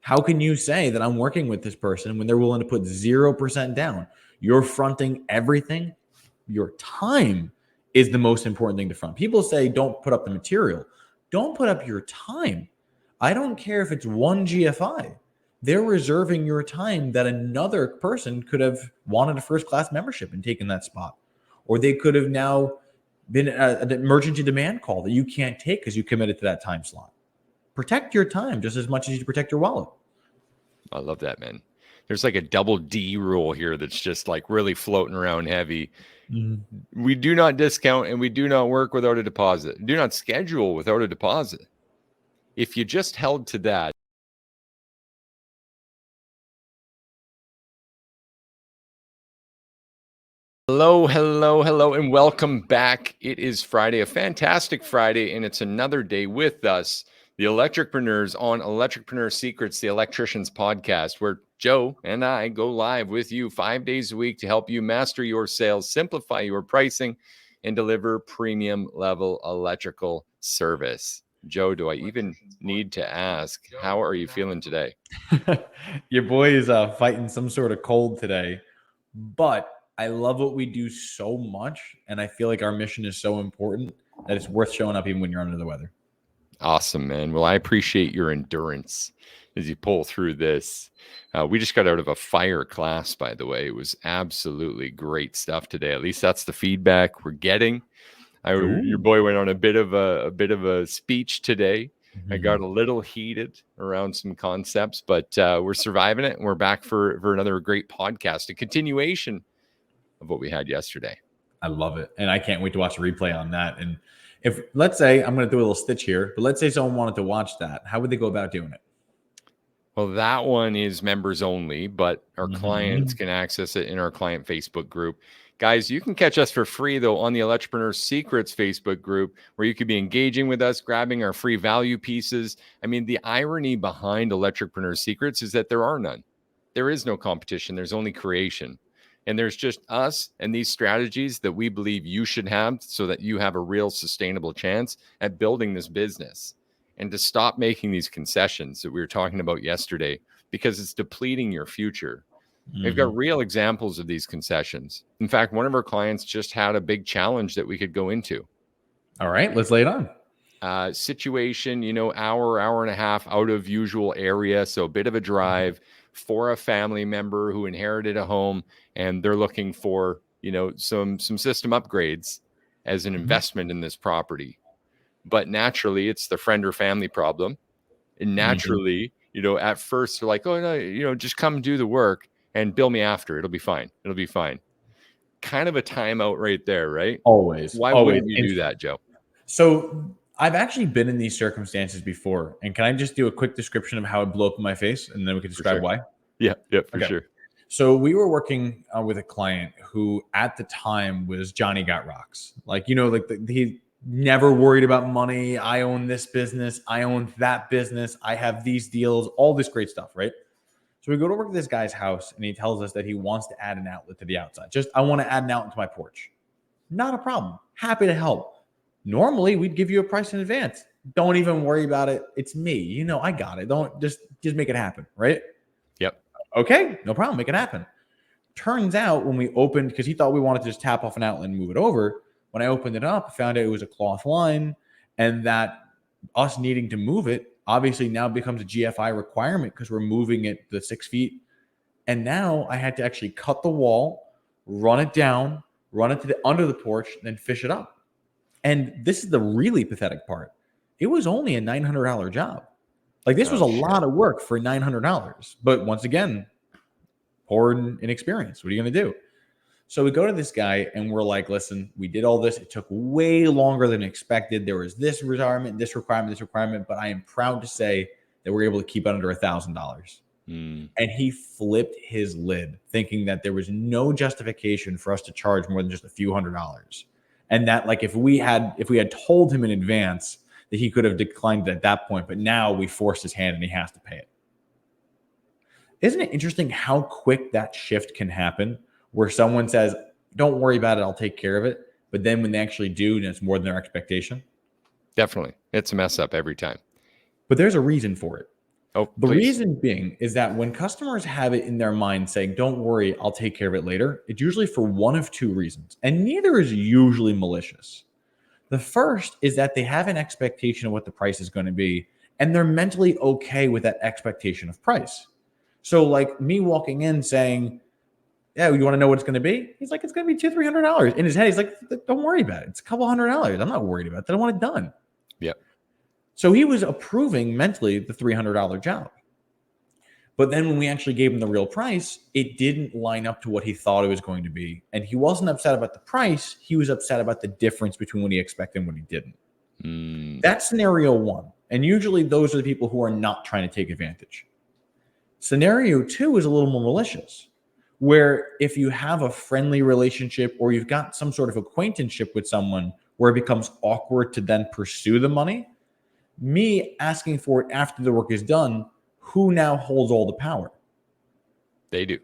How can you say that I'm working with this person when they're willing to put 0% down? You're fronting everything. Your time is the most important thing to front. People say don't put up the material. Don't put up your time. I don't care if it's one GFI. They're reserving your time that another person could have wanted a first class membership and taken that spot. Or they could have now been an emergency demand call that you can't take because you committed to that time slot. Protect your time just as much as you protect your wallet. I love that, man. There's like a double D rule here that's just like really floating around heavy. We do not discount and we do not work without a deposit. Do not schedule without a deposit. If you just held to that, hello, and welcome back. It is Friday, a fantastic Friday, and it's another day with us, the Electricpreneurs on Electricpreneur Secrets, the Electricians podcast, where Joe and I go live with you 5 days a week to help you master your sales, simplify your pricing, and deliver premium level electrical service. Joe, do I even need to ask, how are you feeling today? Your boy is fighting some sort of cold today, but I love what we do so much, and I feel like our mission is so important that it's worth showing up even when you're under the weather. Awesome, man. Well, I appreciate your endurance as you pull through this. We just got out of a fire class, by the way. It was absolutely great stuff today. At least that's the feedback we're getting. Your boy went on a bit of a speech today. I got a little heated around some concepts, but we're surviving it, and we're back for another great podcast, a continuation of what we had yesterday. I love it, and I can't wait to watch a replay on that. And if, let's say, I'm going to do a little stitch here, but let's say someone wanted to watch that, how would they go about doing it? Well, that one is members only, but our clients can access it in our client Facebook group. Guys, you can catch us for free, though, on the Electricpreneur Secrets Facebook group, where you could be engaging with us, grabbing our free value pieces. I mean, the irony behind Electricpreneur Secrets is that there are none. There is no competition. There's only creation. And there's just us and these strategies that we believe you should have so that you have a real sustainable chance at building this business. And to stop making these concessions that we were talking about yesterday, because it's depleting your future. We've got real examples of these concessions. In fact, one of our clients just had a big challenge that we could go into. All right, let's lay it on. Situation, hour and a half out of usual area. So a bit of a drive for a family member who inherited a home, and they're looking for, some system upgrades as an investment in this property. But naturally, it's the friend or family problem. And naturally, at first they're like, oh, no, just come do the work and bill me after. It'll be fine. It'll be fine. Kind of a timeout right there, right? Always. Why wouldn't you do that, Joe? So I've actually been in these circumstances before. And can I just do a quick description of how it blew up in my face? And then we can describe why? Yeah, for sure. So we were working with a client who at the time was Johnny Got Rocks. He never worried about money. I own this business. I own that business. I have these deals, all this great stuff, right? So we go to work at this guy's house, and he tells us that he wants to add an outlet to the outside. I want to add an outlet to my porch. Not a problem. Happy to help. Normally, we'd give you a price in advance. Don't even worry about it. It's me. I got it. Don't just make it happen, right? Yep. Okay, no problem. Make it happen. Turns out when we opened, because he thought we wanted to just tap off an outlet and move it over, when I opened it up, I found out it was a cloth line, and that us needing to move it obviously now becomes a GFI requirement because we're moving it the 6 feet. And now I had to actually cut the wall, run it down, run it to under the porch, then fish it up. And this is the really pathetic part. It was only a $900 job. This was a lot of work for $900. But once again, poor inexperience. What are you going to do? So we go to this guy and we're like, listen, we did all this. It took way longer than expected. There was this requirement, but I am proud to say that we're able to keep it under $1,000. And he flipped his lid thinking that there was no justification for us to charge more than just a few $100s. And that if we had told him in advance that he could have declined it at that point, but now we forced his hand and he has to pay it. Isn't it interesting how quick that shift can happen? Where someone says, don't worry about it, I'll take care of it. But then when they actually do, and it's more than their expectation. Definitely. It's a mess up every time. But there's a reason for it. Oh, The please. reason being is that when customers have it in their mind saying, don't worry, I'll take care of it later, it's usually for one of two reasons, and neither is usually malicious. The first is that they have an expectation of what the price is going to be, and they're mentally okay with that expectation of price. So, like me walking in saying, yeah, you want to know what it's going to be? He's like, it's going to be $200-$300. In his head, he's like, don't worry about it. It's a couple $100. I'm not worried about that. I want it done. Yep. So he was approving mentally the $300 job. But then when we actually gave him the real price, it didn't line up to what he thought it was going to be. And he wasn't upset about the price. He was upset about the difference between what he expected and what he didn't. That's scenario one. And usually those are the people who are not trying to take advantage. Scenario two is a little more malicious, where if you have a friendly relationship or you've got some sort of acquaintanceship with someone where it becomes awkward to then pursue the money, me asking for it after the work is done, who now holds all the power? They do.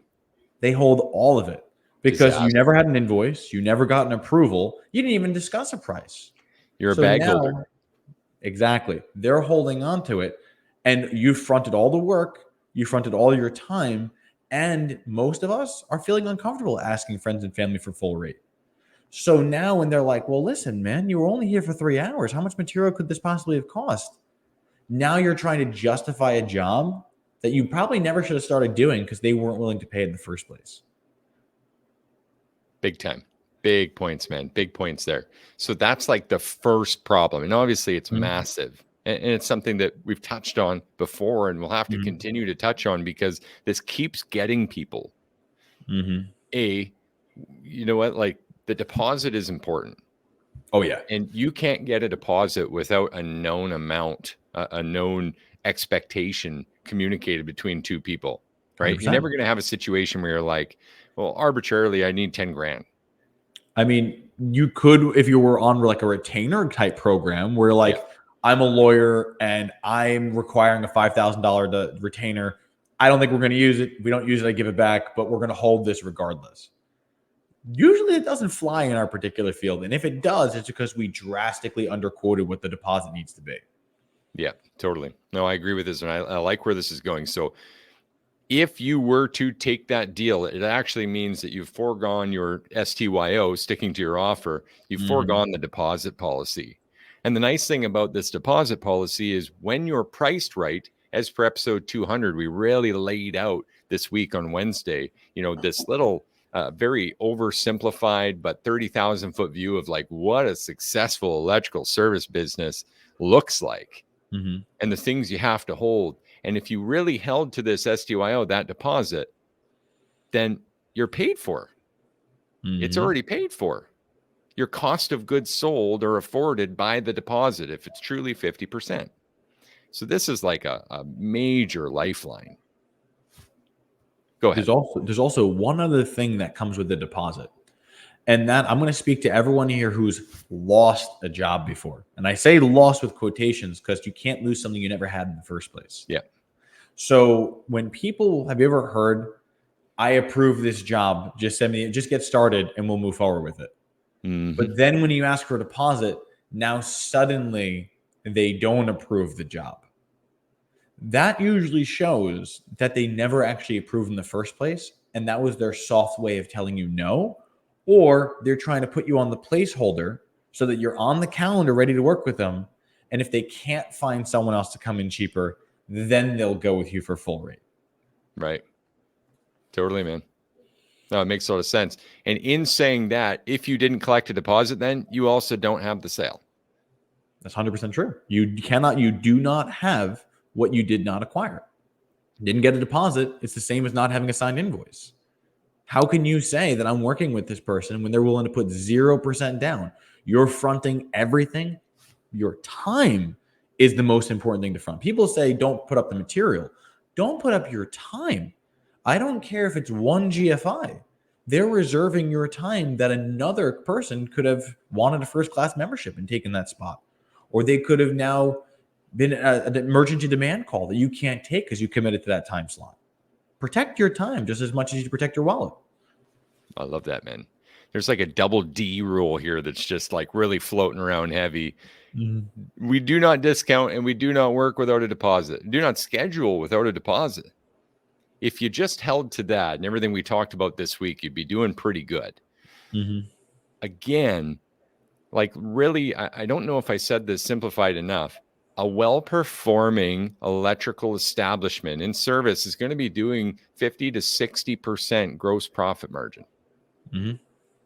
They hold all of it because you Disaster. never had an invoice. You never got an approval. You didn't even discuss a price. You're a So bag now, holder. exactly. They're holding on to it. And you fronted all the work. You fronted all your time. And most of us are feeling uncomfortable asking friends and family for full rate. So now when they're like, well, listen, man, you were only here for 3 hours. How much material could this possibly have cost? Now you're trying to justify a job that you probably never should have started doing because they weren't willing to pay in the first place. Big time. Big points, man. Big points there. So that's like the first problem. And obviously it's massive. And it's something that we've touched on before and we'll have to continue to touch on because this keeps getting people. You know what? Like the deposit is important. Oh, yeah. And you can't get a deposit without a known amount, a known expectation communicated between two people, right? 100%. You're never going to have a situation where you're like, well, arbitrarily, I need 10 grand. I mean, you could, if you were on like a retainer type program where like, I'm a lawyer and I'm requiring a $5,000 retainer. I don't think we're going to use it. If we don't use it, I give it back, but we're going to hold this regardless. Usually it doesn't fly in our particular field. And if it does, it's because we drastically underquoted what the deposit needs to be. Yeah, totally. No, I agree with this. And I like where this is going. So if you were to take that deal, it actually means that you've foregone your STYO, sticking to your offer. You've foregone the deposit policy. And the nice thing about this deposit policy is when you're priced right, as per episode 200, we really laid out this week on Wednesday, you know, this little very oversimplified but 30,000 foot view of like what a successful electrical service business looks like and the things you have to hold. And if you really held to this STYO, that deposit, then you're paid for. It's already paid for. Your cost of goods sold are afforded by the deposit if it's truly 50%. So this is like a major lifeline. Go ahead. There's also one other thing that comes with the deposit. And that I'm going to speak to everyone here who's lost a job before. And I say lost with quotations because you can't lose something you never had in the first place. Yeah. So when people, have you ever heard, I approve this job, just send me, just get started and we'll move forward with it. But then when you ask for a deposit, now suddenly they don't approve the job. That usually shows that they never actually approved in the first place. And that was their soft way of telling you no, or they're trying to put you on the placeholder so that you're on the calendar ready to work with them. And if they can't find someone else to come in cheaper, then they'll go with you for full rate. Right. Totally, man. No, it makes a lot of sense. And in saying that, if you didn't collect a deposit, then you also don't have the sale. That's 100% true. You do not have what you did not acquire. Didn't get a deposit. It's the same as not having a signed invoice. How can you say that I'm working with this person when they're willing to put 0% down? You're fronting everything. Your time is the most important thing to front. People say don't put up the material. Don't put up your time. I don't care if it's one GFI. They're reserving your time that another person could have wanted a first-class membership and taken that spot. Or they could have now been an emergency demand call that you can't take because you committed to that time slot. Protect your time just as much as you protect your wallet. I love that, man. There's like a double D rule here that's just like really floating around heavy. We do not discount and we do not work without a deposit. Do not schedule without a deposit. If you just held to that and everything we talked about this week, you'd be doing pretty good. Again, like really, I don't know if I said this simplified enough. A well-performing electrical establishment in service is going to be doing 50 to 60% gross profit margin.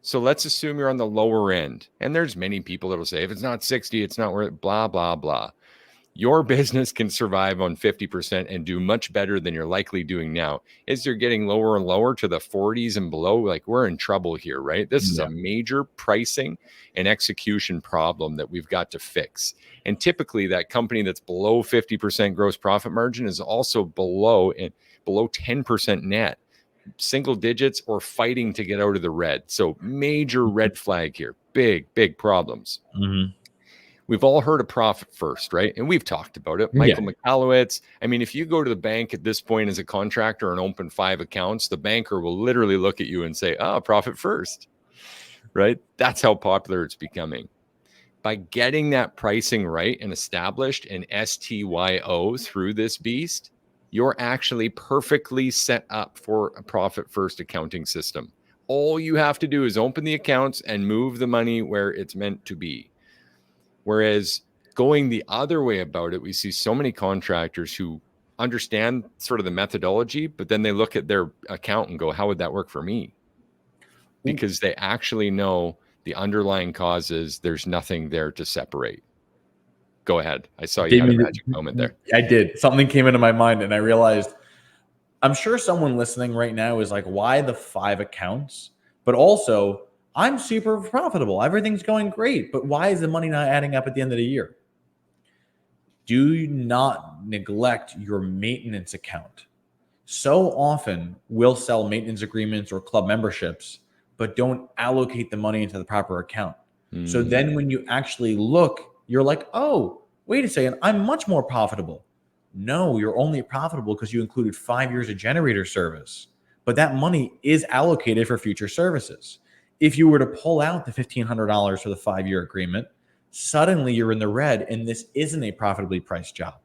So let's assume you're on the lower end. And there's many people that will say, if it's not 60, it's not worth it, blah, blah, blah. Your business can survive on 50% and do much better than you're likely doing now. As you're getting lower and lower to the 40s and below, like we're in trouble here, right? This is a major pricing and execution problem that we've got to fix. And typically that company that's below 50% gross profit margin is also below 10% net, single digits, or fighting to get out of the red. So major red flag here, big problems. We've all heard of profit first, right? And we've talked about it. Michael Michalowicz. I mean, if you go to the bank at this point as a contractor and open 5 accounts, the banker will literally look at you and say, profit first, right? That's how popular it's becoming. By getting that pricing right and established and STYO through this beast, you're actually perfectly set up for a profit first accounting system. All you have to do is open the accounts and move the money where it's meant to be. Whereas going the other way about it, we see so many contractors who understand sort of the methodology, but then they look at their account and go, how would that work for me? Because they actually know the underlying causes. There's nothing there to separate. Go ahead. I saw you had a magic moment there. I did. Something came into my mind and I realized, I'm sure someone listening right now is like, why the 5 accounts? But also, I'm super profitable. Everything's going great. But why is the money not adding up at the end of the year? Do not neglect your maintenance account. So often we'll sell maintenance agreements or club memberships, but don't allocate the money into the proper account. So then when you actually look, you're like, oh, wait a second, I'm much more profitable. No, you're only profitable because you included 5 years of generator service. But that money is allocated for future services. If you were to pull out the $1,500 for the 5-year agreement, suddenly you're in the red and this isn't a profitably priced job.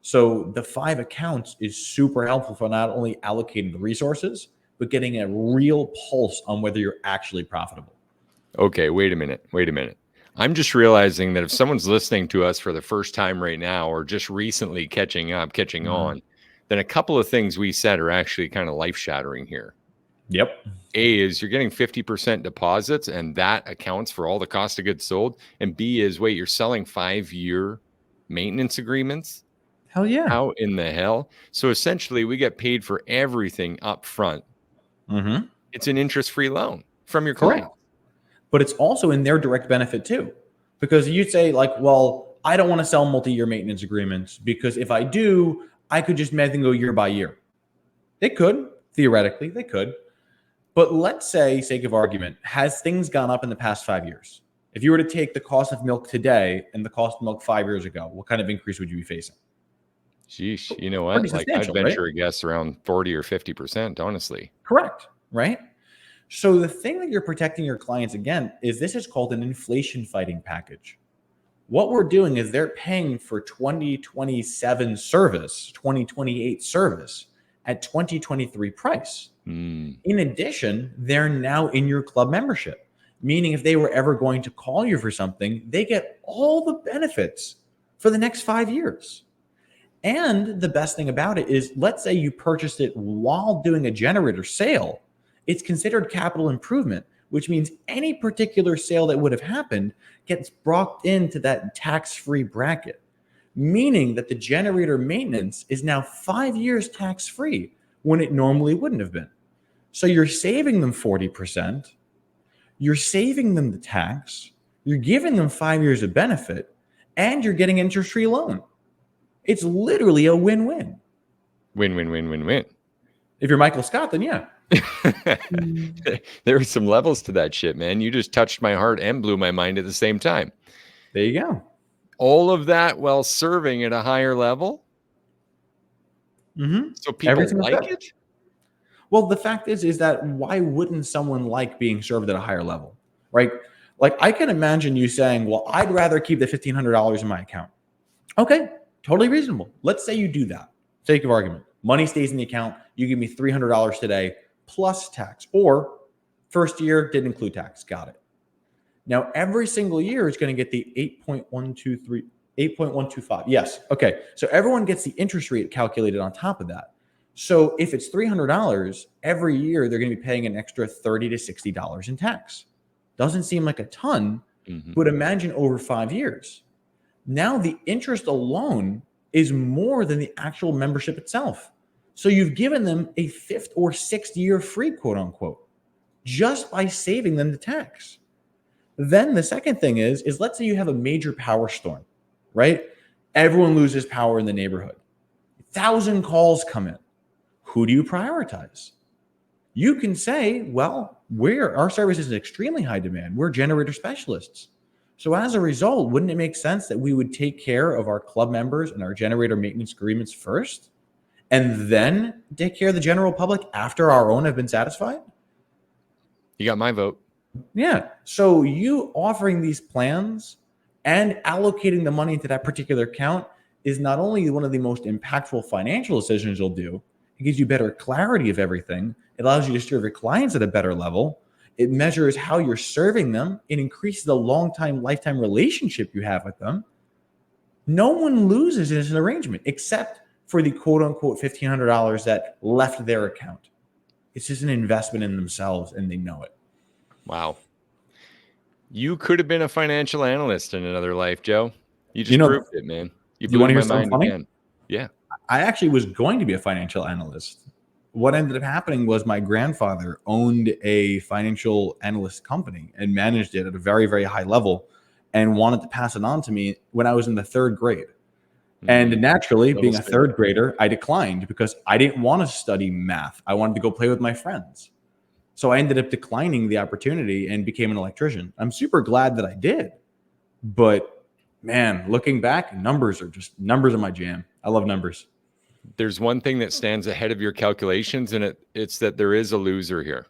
So the 5 accounts is super helpful for not only allocating the resources, but getting a real pulse on whether you're actually profitable. Okay, wait a minute. I'm just realizing that if someone's listening to us for the first time right now, or just recently catching on, then a couple of things we said are actually kind of life-shattering here. Yep. A is you're getting 50% deposits, and that accounts for all the cost of goods sold. And B is, wait, you're selling 5-year maintenance agreements? Hell yeah. How in the hell? So essentially, we get paid for everything up front. It's an interest-free loan from your client. But it's also in their direct benefit too. Because you say like, well, I don't want to sell multi-year maintenance agreements because if I do, I could just make them go year by year. They could, theoretically, they could. But let's say, sake of argument, has things gone up in the past 5 years? If you were to take the cost of milk today and the cost of milk 5 years ago, what kind of increase would you be facing? Sheesh, you know what? Like I'd venture a guess around 40 or 50%, honestly. Correct, right? So the thing that you're protecting your clients again is this is called an inflation fighting package. What we're doing is they're paying for 2027 service, 2028 service at 2023 price. In addition, they're now in your club membership, meaning if they were ever going to call you for something, they get all the benefits for the next 5 years. And the best thing about it is, let's say you purchased it while doing a generator sale. It's considered capital improvement, which means any particular sale that would have happened gets brought into that tax-free bracket, meaning that the generator maintenance is now 5 years tax-free when it normally wouldn't have been. So you're saving them 40%, you're saving them the tax, you're giving them 5 years of benefit, and you're getting interest-free loan. It's literally a win-win. Win. If you're Michael Scott, then yeah. There are some levels to that shit, man. You just touched my heart and blew my mind at the same time. There you go. All of that while serving at a higher level. So people like it. Well, the fact is that why wouldn't someone like being served at a higher level, right? Like I can imagine you saying, well, I'd rather keep the $1,500 in my account. Okay, totally reasonable. Let's say you do that. Sake of argument. Money stays in the account. You give me $300 today plus tax, or first year didn't include tax. Got it. Now, every single year is going to get the 8.125. Yes. Okay. So everyone gets the interest rate calculated on top of that. So if it's $300 every year, they're going to be paying an extra $30 to $60 in tax. Doesn't seem like a ton, but imagine over 5 years. Now the interest alone is more than the actual membership itself. So you've given them a 5th or 6th year free, quote unquote, just by saving them the tax. Then the second thing is let's say you have a major power storm, right? Everyone loses power in the neighborhood. 1,000 calls come in. Who do you prioritize? You can say, well, our service is in extremely high demand. We're generator specialists. So as a result, wouldn't it make sense that we would take care of our club members and our generator maintenance agreements first, and then take care of the general public after our own have been satisfied? You got my vote. Yeah. So you offering these plans and allocating the money into that particular account is not only one of the most impactful financial decisions you'll do, it gives you better clarity of everything. It allows you to serve your clients at a better level. It measures how you're serving them. It increases the lifetime relationship you have with them. No one loses in an arrangement except for the quote unquote $1,500 that left their account. It's just an investment in themselves and they know it. Wow. You could have been a financial analyst in another life, Joe. You just proved it, man. You want to hear something funny? Again. Yeah. I actually was going to be a financial analyst. What ended up happening was my grandfather owned a financial analyst company and managed it at a very, very high level and wanted to pass it on to me when I was in the 3rd grade. And naturally, being a 3rd grader, I declined because I didn't want to study math. I wanted to go play with my friends. So I ended up declining the opportunity and became an electrician. I'm super glad that I did. But man, looking back, numbers are my jam. I love numbers. There's one thing that stands ahead of your calculations, and it's that there is a loser here.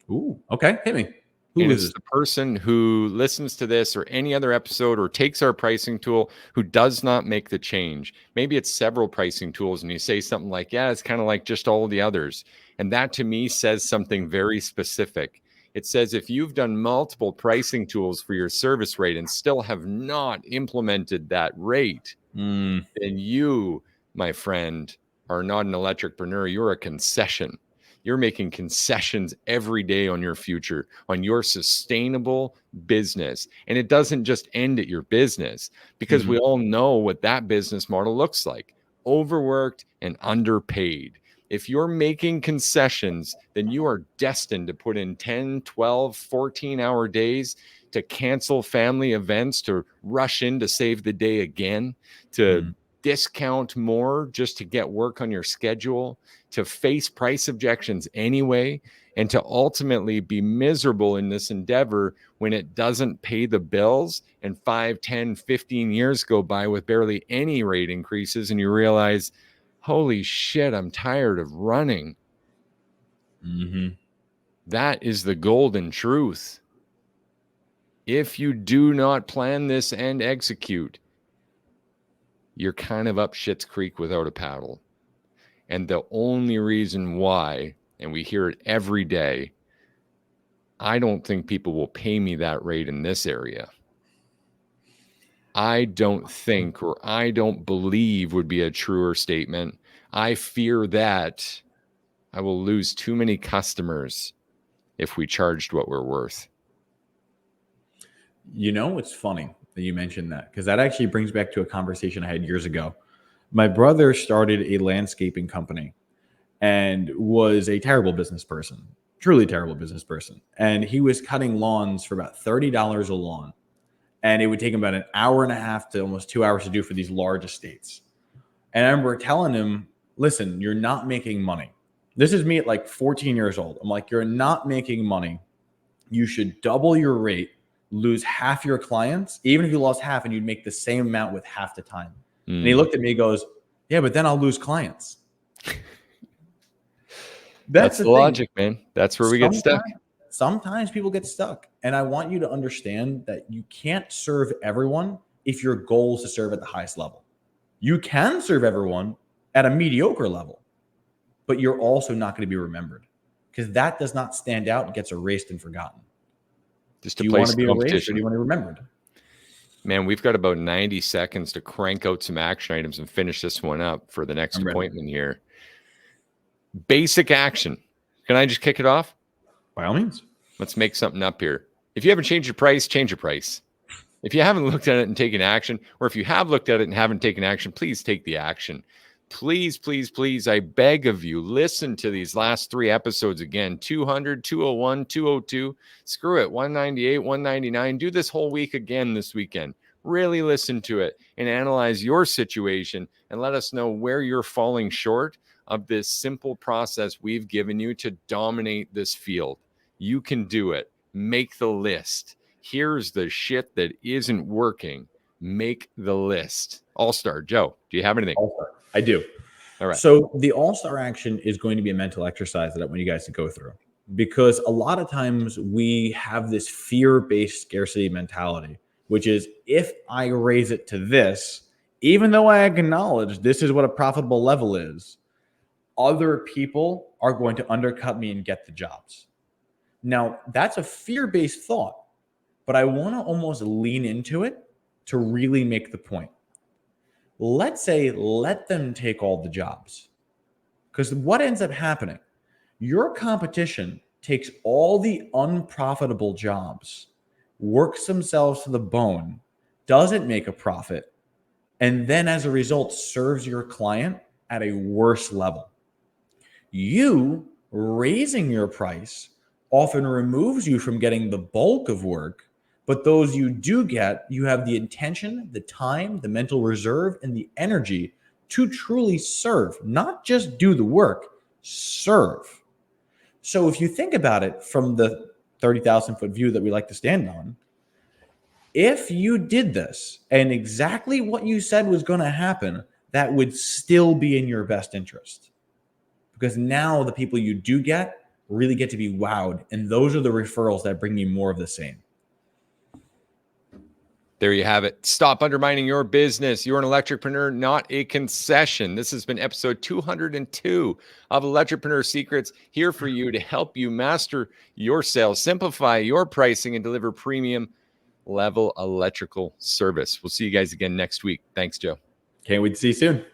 Ooh, okay. Hit me. Who is the person who listens to this or any other episode or takes our pricing tool who does not make the change? Maybe it's several pricing tools and you say something like, yeah, it's kind of like just all the others. And that to me says something very specific. It says if you've done multiple pricing tools for your service rate and still have not implemented that rate, then you, my friend, are not an electricpreneur. You're a concession. You're making concessions every day on your future, on your sustainable business. And it doesn't just end at your business, because we all know what that business model looks like: overworked and underpaid. If you're making concessions, then you are destined to put in 10, 12, 14-hour days, to cancel family events, to rush in to save the day again, to discount more just to get work on your schedule, to face price objections anyway, and to ultimately be miserable in this endeavor when it doesn't pay the bills and 5, 10, 15 years go by with barely any rate increases and you realize, holy shit, I'm tired of running. That is the golden truth. If you do not plan this and execute, you're kind of up shit's creek without a paddle. And the only reason why, and we hear it every day, I don't think people will pay me that rate in this area. I don't think, or I don't believe would be a truer statement. I fear that I will lose too many customers if we charged what we're worth. You know, it's funny that you mentioned that, because that actually brings back to a conversation I had years ago. My brother started a landscaping company and was a terrible business person, truly terrible business person. And he was cutting lawns for about $30 a lawn. And it would take him about an hour and a half to almost 2 hours to do for these large estates. And I remember telling him, listen, you're not making money. This is me at like 14 years old. I'm like, you're not making money. You should double your rate, lose half your clients, even if you lost half, and you'd make the same amount with half the time. And he looked at me and goes, yeah, but then I'll lose clients. That's the the thing. logic, man. That's where we get stuck. Sometimes people get stuck. And I want you to understand that you can't serve everyone if your goal is to serve at the highest level. You can serve everyone at a mediocre level, but you're also not going to be remembered because that does not stand out and gets erased and forgotten. Just Do to you play want to some be erased or competition. do you want to be remembered? Man, we've got about 90 seconds to crank out some action items and finish this one up for the next I'm ready. appointment here. Basic action. Can I just kick it off? By all means. Let's make something up here. If you haven't changed your price, change your price. If you haven't looked at it and taken action, or if you have looked at it and haven't taken action, please take the action. Please, please, please, I beg of you, listen to these last 3 episodes again. 200, 201, 202. Screw it. 198, 199. Do this whole week again this weekend. Really listen to it and analyze your situation and let us know where you're falling short of this simple process we've given you to dominate this field. You can do it. Make the list. Here's the shit that isn't working. Make the list. All-Star, Joe, do you have anything? All-Star. I do. All right. So the all-star action is going to be a mental exercise that I want you guys to go through, because a lot of times we have this fear-based scarcity mentality, which is if I raise it to this, even though I acknowledge this is what a profitable level is, other people are going to undercut me and get the jobs. Now, that's a fear-based thought, but I want to almost lean into it to really make the point. Let's say, let them take all the jobs. Because what ends up happening, your competition takes all the unprofitable jobs, works themselves to the bone, doesn't make a profit, and then as a result serves your client at a worse level. You raising your price often removes you from getting the bulk of work, but those you do get, you have the intention, the time, the mental reserve, and the energy to truly serve, not just do the work, serve. So if you think about it from the 30,000 foot view that we like to stand on, if you did this and exactly what you said was going to happen, that would still be in your best interest. Because now the people you do get really get to be wowed. And those are the referrals that bring you more of the same. There you have it. Stop undermining your business. You're an electricpreneur, not a concession. This has been episode 202 of Electricpreneur Secrets, here for you to help you master your sales, simplify your pricing, and deliver premium level electrical service. We'll see you guys again next week. Thanks, Joe. Can't wait to see you soon.